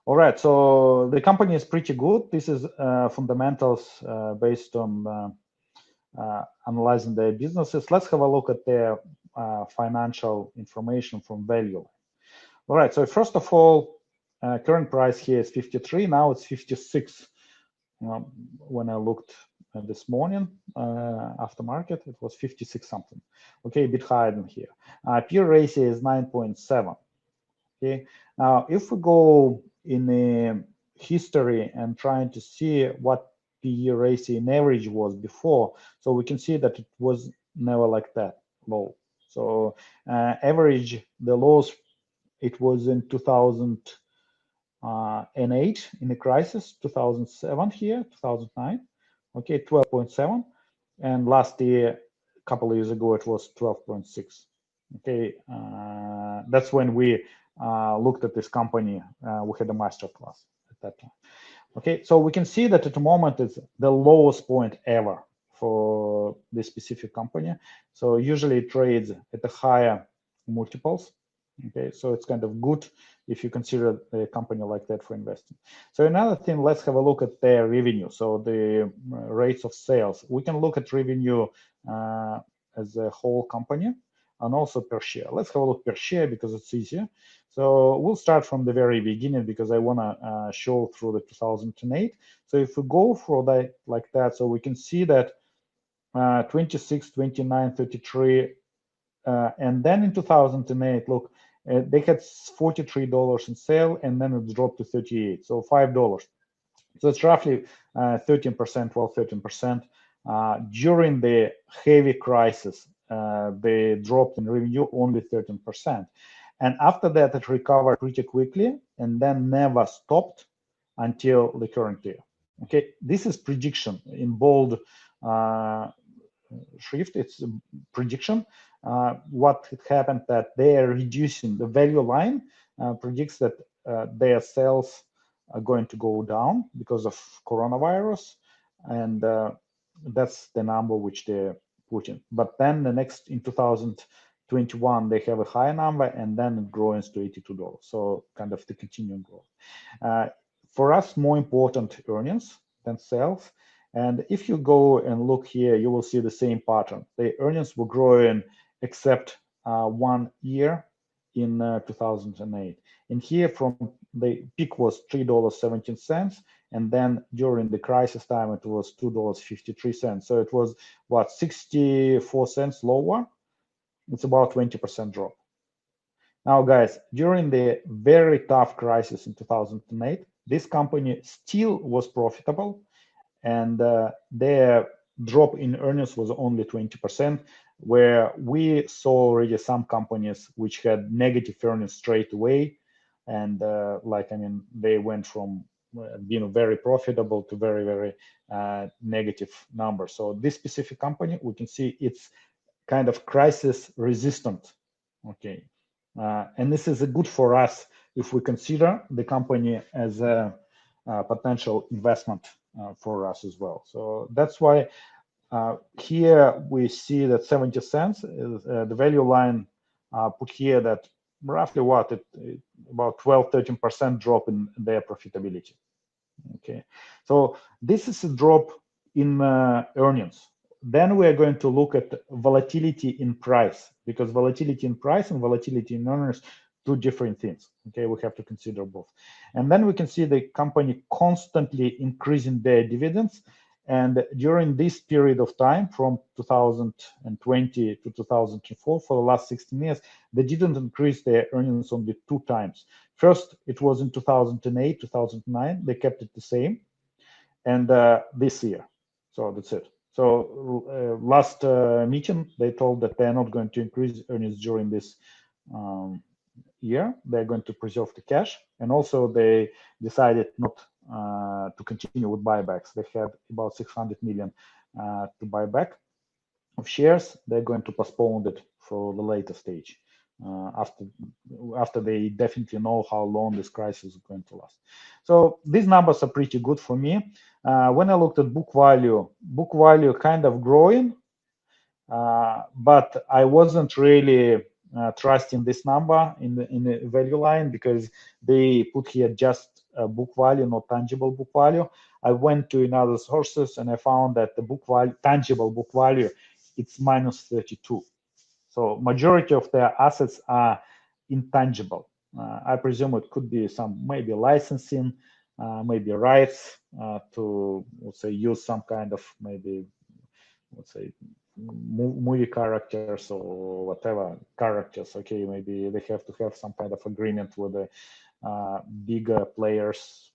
All right, so the company is pretty good. This is fundamentals based on analyzing their businesses. Let's have a look at their financial information from Value. All right, so first of all, current price here is 53. Now it's 56. When I looked this morning after market, it was 56 something. Okay, a bit higher than here. Peer ratio is 9.7. Okay, now if we go in the history and trying to see what PE ratio in average was before, so we can see that it was never like that low. So average, the lows, it was in 2008 in the crisis, 2007 here, 2009, okay, 12.7, and last year, a couple of years ago, it was 12.6. Okay, that's when we looked at this company. We had a master class at that time. Okay, so we can see that at the moment it's the lowest point ever for this specific company. So usually it trades at the higher multiples. Okay, so it's kind of good if you consider a company like that for investing. So another thing, let's have a look at their revenue. So the rates of sales. We can look at revenue as a whole company and also per share. Let's have a look per share because it's easier. So we'll start from the very beginning because I want to show through the 2008. So if we go for that like that, so we can see that 26, 29, 33, and then in 2008, look, they had $43 in sale, and then it dropped to 38, so $5. So it's roughly 13%, 12, 13%. During the heavy crisis, they dropped in revenue only 13%. And after that, it recovered pretty quickly and then never stopped until the current year. Okay, this is prediction in bold shrift. It's a prediction. What had happened that they are reducing the value line, predicts that their sales are going to go down because of coronavirus, and that's the number which they're putting. But then the next in 2021 they have a higher number, and then it grows to $82. So kind of the continuing growth. For us, more important earnings than sales. And if you go and look here, you will see the same pattern. The earnings were growing except 1 year in 2008. And here from the peak was $3.17. And then during the crisis time, it was $2.53. So it was, what, 64 cents lower? It's about 20% drop. Now, guys, during the very tough crisis in 2008, this company still was profitable, and their drop in earnings was only 20%, where we saw already some companies which had negative earnings straight away, and they went from being very profitable to very, very negative numbers. So this specific company, we can see it's kind of crisis resistant. Okay, and this is good for us if we consider the company as a potential investment for us as well. So that's why here we see that 70 cents is the value line put here, that roughly about 12-13% drop in their profitability. Okay, so this is a drop in earnings. Then we are going to look at volatility in price, because volatility in price and volatility in earnings, two different things. Okay, we have to consider both. And then we can see the company constantly increasing their dividends. And during this period of time, from 2020 to 2004, for the last 16 years, they didn't increase their earnings only 2 times. First, it was in 2008, 2009, they kept it the same. And this year, so that's it. So last meeting, they told that they're not going to increase earnings during this year. They're going to preserve the cash. And also they decided not to continue with buybacks. They had about 600 million to buy back of shares. They're going to postpone it for the later stage after they definitely know how long this crisis is going to last. So these numbers are pretty good for me. When I looked at book value kind of growing, but I wasn't really trusting this number in the value line, because they put here just book value, not tangible book value. I went to another sources and I found that the book value, tangible book value, it's minus 32. So majority of their assets are intangible. I presume it could be some maybe licensing, maybe rights to, let's say, use some kind of maybe, let's say, movie characters or whatever characters. Okay, maybe they have to have some kind of agreement with the bigger players.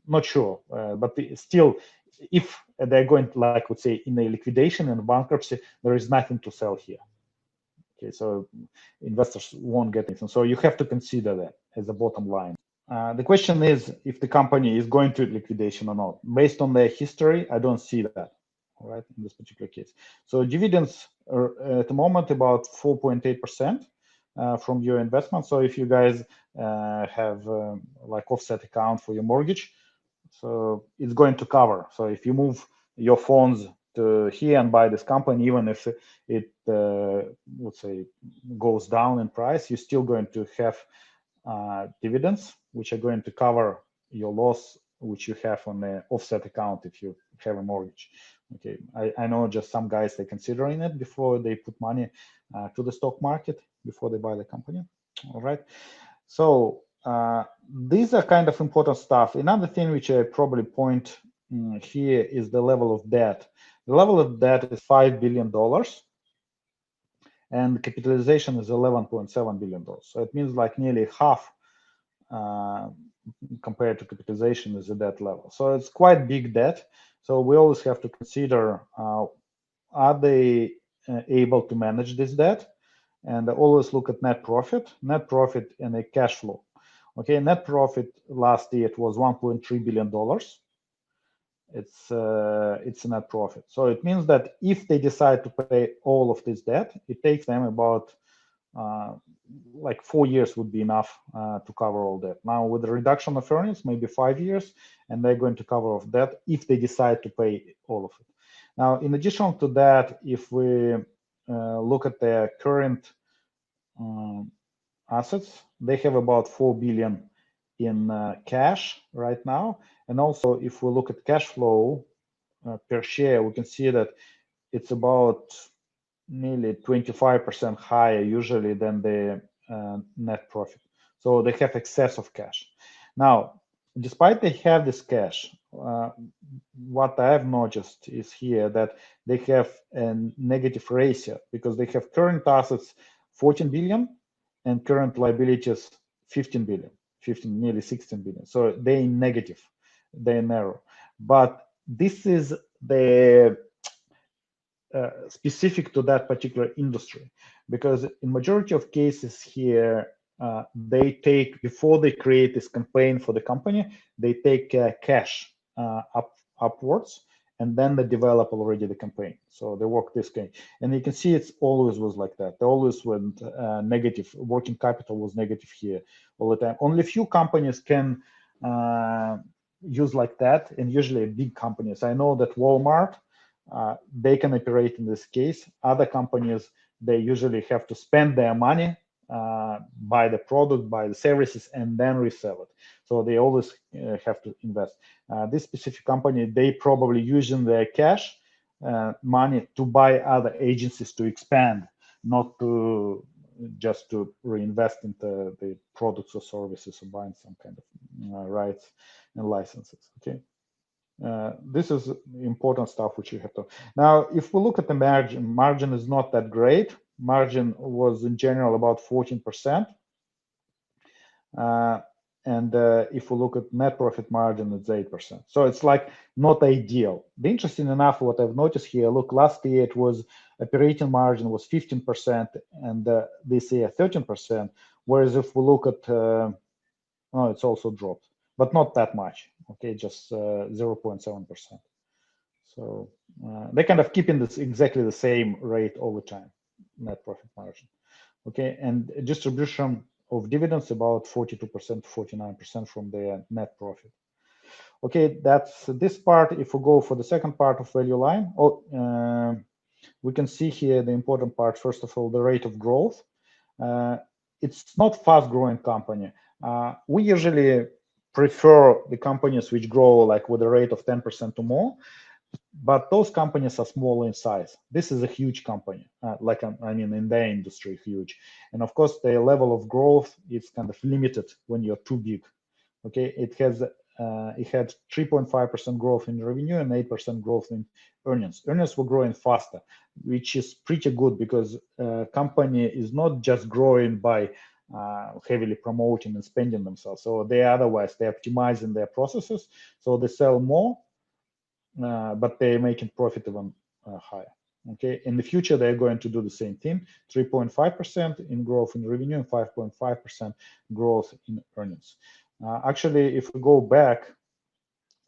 Not sure, but still, if they're going to, like, would say, in a liquidation and bankruptcy, there is nothing to sell here. Okay, so investors won't get anything. So you have to consider that as a bottom line. The question is if the company is going to liquidation or not. Based on their history, I don't see that, all right, in this particular case. So dividends are at the moment about 4.8% from your investment. So if you guys have like offset account for your mortgage, so it's going to cover. So if you move your funds to here and buy this company, even if it let's say goes down in price, you're still going to have dividends, which are going to cover your loss, which you have on the offset account if you have a mortgage. Okay, I know just some guys, they're considering it before they put money to the stock market, before they buy the company. All right, so these are kind of important stuff. Another thing which I probably point here is the level of debt. The level of debt is $5 billion and capitalization is $11.7 billion. So it means like nearly half compared to capitalization is at that level. So it's quite big debt. So we always have to consider, are they able to manage this debt? And always look at net profit and a cash flow. Okay, net profit last year it was $1.3 billion. It's a net profit. So it means that if they decide to pay all of this debt, it takes them about like 4 years would be enough to cover all that. Now with the reduction of earnings, maybe 5 years, and they're going to cover off that if they decide to pay all of it. Now, in addition to that, if we look at their current assets, they have about 4 billion in cash right now. And also, if we look at cash flow per share, we can see that it's about nearly 25% higher usually than the net profit. So they have excess of cash. Now, despite they have this cash, what I have noticed is here that they have a negative ratio because they have current assets 14 billion and current liabilities 15 billion, nearly 16 billion. So they're negative, they're narrow. But this is the specific to that particular industry, because in majority of cases here, they take, before they create this campaign for the company, they take cash upwards, and then they develop already the campaign. So they work this game, and you can see it's always was like that. They always went negative. Working capital was negative here all the time. Only few companies can use like that, and usually big companies. I know that Walmart, they can operate in this case. Other companies, they usually have to spend their money, buy the product, buy the services, and then resell it. So they always have to invest. This specific company, they probably using their cash money to buy other agencies to expand, not to just to reinvest into the products or services or buying some kind of rights and licenses. Okay. This is important stuff which you have to. Now, if we look at the margin is not that great. Margin was in general about 14%. And if we look at net profit margin, it's 8%. So it's like not ideal. The interesting enough, what I've noticed here, look, last year it was operating margin was 15%, and this year 13%. Whereas if we look at, oh, it's also dropped, but not that much. Okay, just 0.7%. So they kind of keeping this exactly the same rate all the time, net profit margin. Okay, and distribution of dividends about 42%, 49% from their net profit. Okay, that's this part. If we go for the second part of value line, we can see here the important part. First of all, the rate of growth. It's not fast-growing company. We usually prefer the companies which grow like with a rate of 10% or more, but those companies are small in size. This is a huge company, I mean, in their industry, huge. And of course, the level of growth is kind of limited when you're too big. Okay, it had 3.5% growth in revenue and 8% growth in earnings. Earnings were growing faster, which is pretty good because company is not just growing by heavily promoting and spending themselves. So they're optimizing their processes. So they sell more, but they're making profit even higher. Okay, in the future, they're going to do the same thing, 3.5% in growth in revenue and 5.5% growth in earnings. Actually, if we go back,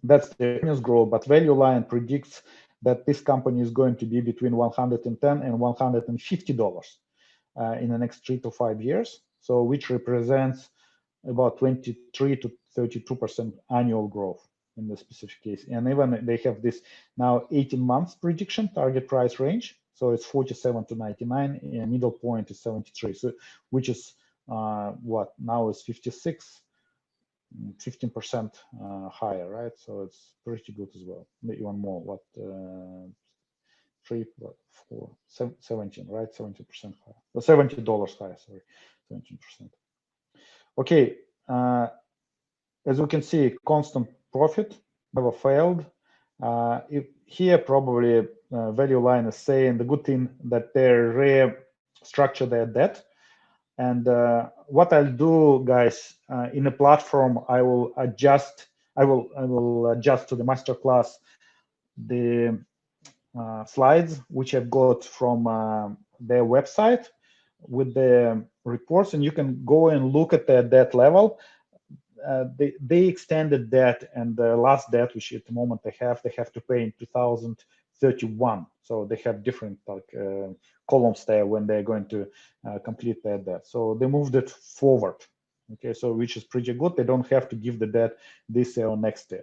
that's the earnings growth, but value line predicts that this company is going to be between $110 and $150 in the next 3 to 5 years. So which represents about 23 to 32% annual growth in the specific case. And even they have this now 18 months prediction target price range. So it's 47 to 99 and middle point is 73. So which is what now is 56, 15% higher, right? So it's pretty good as well. Even more, what 3, 4, 17, right? 70% higher. $70 higher, sorry, 17%. Okay, as we can see, constant profit never failed. Here probably value line is saying the good thing that they restructure their debt. And what I'll do, guys, in a platform, I will adjust to the masterclass the slides which I've got from their website with the reports, and you can go and look at their debt level. They extended debt, and the last debt, which at the moment they have to pay in 2031. So they have different columns there when they're going to complete their debt. So they moved it forward. Okay, so which is pretty good. They don't have to give the debt this year or next year,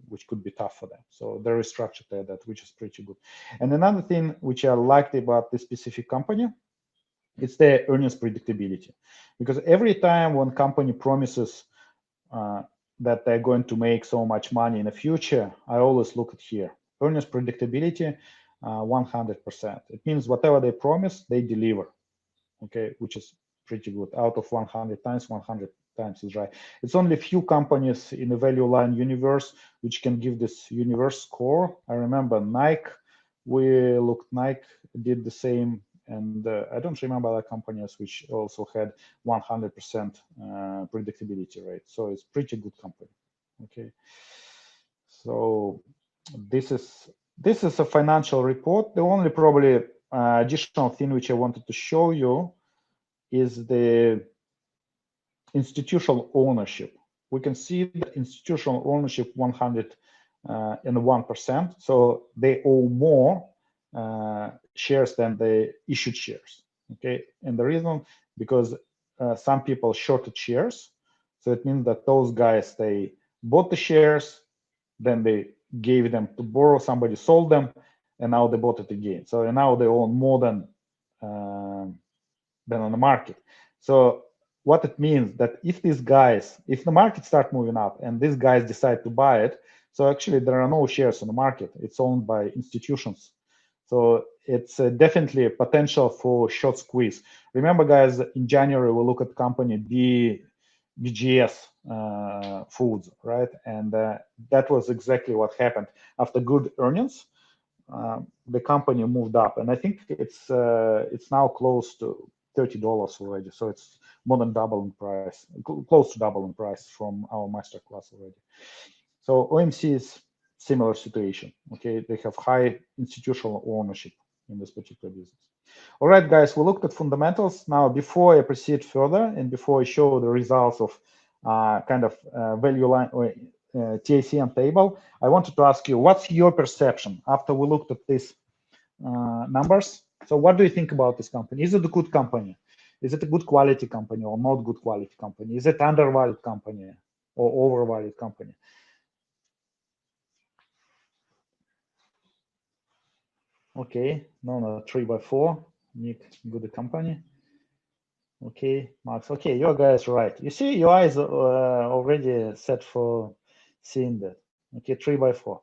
which could be tough for them. So they restructured their debt, which is pretty good. And another thing which I liked about this specific company, it's their earnings predictability. Because every time one company promises that they're going to make so much money in the future, I always look at here. Earnings predictability, 100%. It means whatever they promise, they deliver, okay, which is pretty good. Out of 100 times, 100 times is right. It's only a few companies in the value line universe which can give this universe score. I remember Nike, Nike did the same, and I don't remember other companies which also had 100% predictability rate. So it's pretty good company. Okay. So this is a financial report. The only probably additional thing which I wanted to show you is the institutional ownership. We can see that institutional ownership 101%. So they owe more shares than the issued shares. Okay, and the reason because some people shorted shares, so it means that those guys, they bought the shares, then they gave them to borrow, somebody sold them, and now they bought it again. So now they own more than on the market. So what it means that if the market start moving up and these guys decide to buy it, so actually there are no shares on the market. It's owned by institutions. So it's definitely a potential for short squeeze. Remember, guys, in January, we look at company BGS Foods, right? And that was exactly what happened. After good earnings, the company moved up. And I think it's now close to $30 already. So it's more than double in price, close to double in price from our masterclass already. So OMC is similar situation. Okay, they have high institutional ownership in this particular business. All right, guys, we looked at fundamentals. Now, before I proceed further and before I show the results of value line or TACM table, I wanted to ask you, what's your perception after we looked at these numbers? So what do you think about this company? Is it a good company? Is it a good quality company or not good quality company? Is it undervalued company or overvalued company? Okay, no, 3 by 4. Nick, good company. Okay, Max. Okay, your guy is right. You see, your eyes already set for seeing that. Okay, 3 by 4.